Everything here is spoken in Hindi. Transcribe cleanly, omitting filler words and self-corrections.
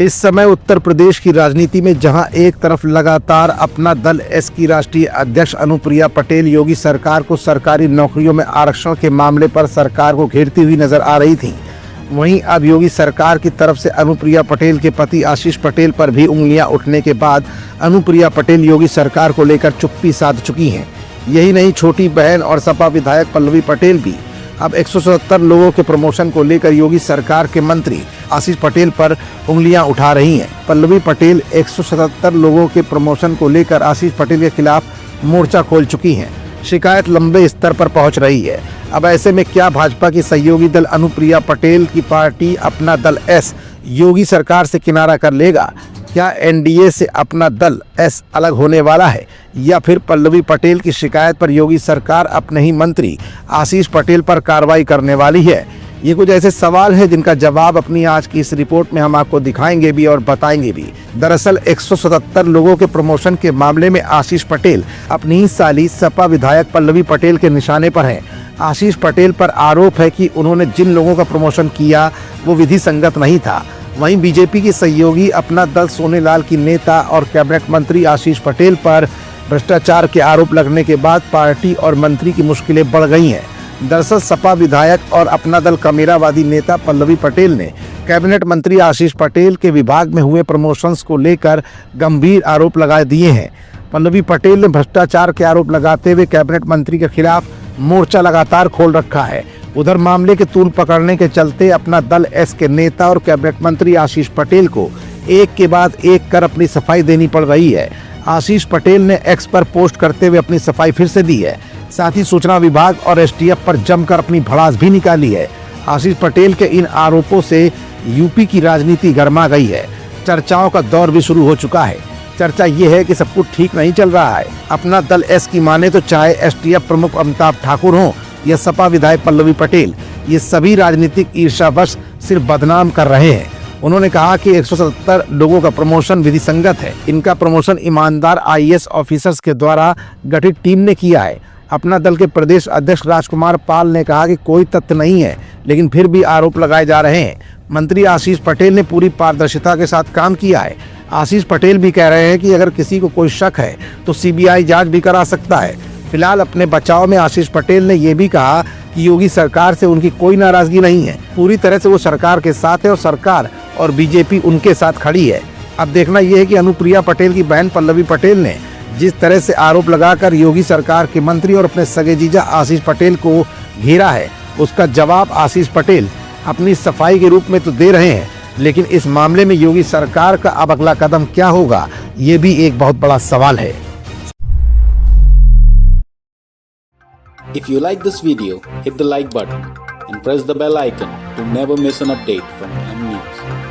इस समय उत्तर प्रदेश की राजनीति में जहां एक तरफ लगातार अपना दल एस की राष्ट्रीय अध्यक्ष अनुप्रिया पटेल योगी सरकार को सरकारी नौकरियों में आरक्षण के मामले पर सरकार को घेरती हुई नजर आ रही थी, वहीं अब योगी सरकार की तरफ से अनुप्रिया पटेल के पति आशीष पटेल पर भी उंगलियां उठने के बाद अनुप्रिया पटेल योगी सरकार को लेकर चुप्पी साध चुकी हैं। यही नहीं, छोटी बहन और सपा विधायक पल्लवी पटेल भी अब 177 लोगों के प्रमोशन को लेकर योगी सरकार के मंत्री आशीष पटेल पर उंगलियां उठा रही हैं। पल्लवी पटेल 177 लोगों के प्रमोशन को लेकर आशीष पटेल के खिलाफ मोर्चा खोल चुकी हैं। शिकायत लंबे स्तर पर पहुंच रही है। अब ऐसे में क्या भाजपा की सहयोगी दल अनुप्रिया पटेल की पार्टी अपना दल एस योगी सरकार से किनारा कर लेगा? क्या एनडीए से अपना दल एस अलग होने वाला है, या फिर पल्लवी पटेल की शिकायत पर योगी सरकार अपने ही मंत्री आशीष पटेल पर कार्रवाई करने वाली है? ये कुछ ऐसे सवाल हैं जिनका जवाब अपनी आज की इस रिपोर्ट में हम आपको दिखाएंगे भी और बताएंगे भी। दरअसल 177 लोगों के प्रमोशन के मामले में आशीष पटेल अपनी ही साली सपा विधायक पल्लवी पटेल के निशाने पर हैं। आशीष पटेल पर आरोप है कि उन्होंने जिन लोगों का प्रमोशन किया वो विधि संगत नहीं था। वहीं बीजेपी की सहयोगी अपना दल सोनेलाल की नेता और कैबिनेट मंत्री आशीष पटेल पर भ्रष्टाचार के आरोप लगने के बाद पार्टी और मंत्री की मुश्किलें बढ़ गई हैं। दरअसल सपा विधायक और अपना दल कमेरावादी नेता पल्लवी पटेल ने कैबिनेट मंत्री आशीष पटेल के विभाग में हुए प्रमोशंस को लेकर गंभीर आरोप लगा दिए हैं। पल्लवी पटेल ने भ्रष्टाचार के आरोप लगाते हुए कैबिनेट मंत्री के खिलाफ मोर्चा लगातार खोल रखा है। उधर मामले के तूल पकड़ने के चलते अपना दल एस के नेता और कैबिनेट मंत्री आशीष पटेल को एक के बाद एक कर अपनी सफाई देनी पड़ रही है। आशीष पटेल ने एक्स पर पोस्ट करते हुए अपनी सफाई फिर से दी है। साथ ही सूचना विभाग और एसटीएफ पर जमकर अपनी भड़ास भी निकाली है। आशीष पटेल के इन आरोपों से यूपी की राजनीति गर्मा गई है। चर्चाओं का दौर भी शुरू हो चुका है। चर्चा ये है कि सब कुछ ठीक नहीं चल रहा है। अपना दल एस की माने तो चाहे एसटीएफ प्रमुख अमिताभ ठाकुर हों या सपा विधायक पल्लवी पटेल, ये सभी राजनीतिक ईर्ष्यावश सिर्फ बदनाम कर रहे हैं। उन्होंने कहा कि 177 लोगों का प्रमोशन विधि संगत है। इनका प्रमोशन ईमानदार आईएएस ऑफिसर्स के द्वारा गठित टीम ने किया है। अपना दल के प्रदेश अध्यक्ष राजकुमार पाल ने कहा कि कोई तथ्य नहीं है, लेकिन फिर भी आरोप लगाए जा रहे हैं। मंत्री आशीष पटेल ने पूरी पारदर्शिता के साथ काम किया है। आशीष पटेल भी कह रहे हैं कि अगर किसी को कोई शक है तो सीबीआई जांच भी करा सकता है। फिलहाल अपने बचाव में आशीष पटेल ने यह भी कहा कि योगी सरकार से उनकी कोई नाराजगी नहीं है। पूरी तरह से वो सरकार के साथ है और सरकार और बीजेपी उनके साथ खड़ी है। अब देखना यह है कि अनुप्रिया पटेल की बहन पल्लवी पटेल ने जिस तरह से आरोप लगाकर योगी सरकार के मंत्री और अपने सगे जीजा आशीष पटेल को घेरा है, उसका जवाब आशीष पटेल अपनी सफाई के रूप में तो दे रहे हैं, लेकिन इस मामले में योगी सरकार का अब अगला कदम क्या होगा, ये भी एक बहुत बड़ा सवाल है। If you like this video, hit the like button and press the bell icon to never miss an update from M News.